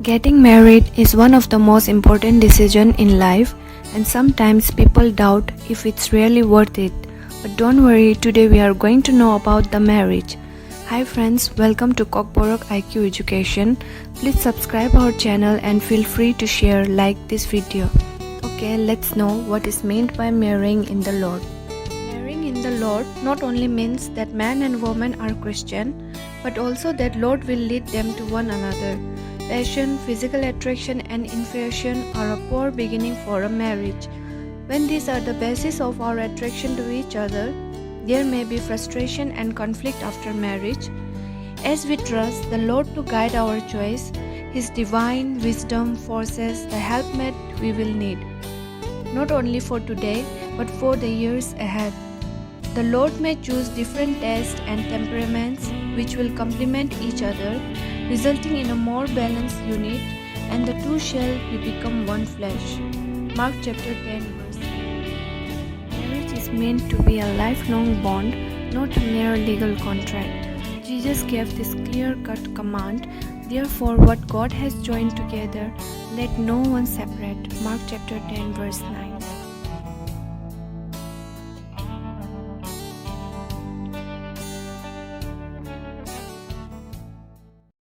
Getting married is one of the most important decisions in life, and sometimes people doubt if it's really worth it. But don't worry, today we are going to know about the marriage. Hi friends, welcome to Kokborok IQ Education. Please subscribe our channel and feel free to share, like this video. Okay, let's know what is meant by marrying in the Lord. Marrying in the Lord not only means that man and woman are Christian, but also that Lord will lead them to one another. Passion, physical attraction and infatuation are a poor beginning for a marriage. When these are the basis of our attraction to each other, there may be frustration and conflict after marriage. As we trust the Lord to guide our choice, His divine wisdom forces the helpmate we will need, not only for today but for the years ahead. The Lord may choose different tastes and temperaments which will complement each other, resulting in a more balanced unit, and the two shall become one flesh. Mark chapter 10 verse 8. Marriage is meant to be a lifelong bond, not a mere legal contract. Jesus gave this clear-cut command, therefore what God has joined together, let no one separate. Mark chapter 10 verse 9.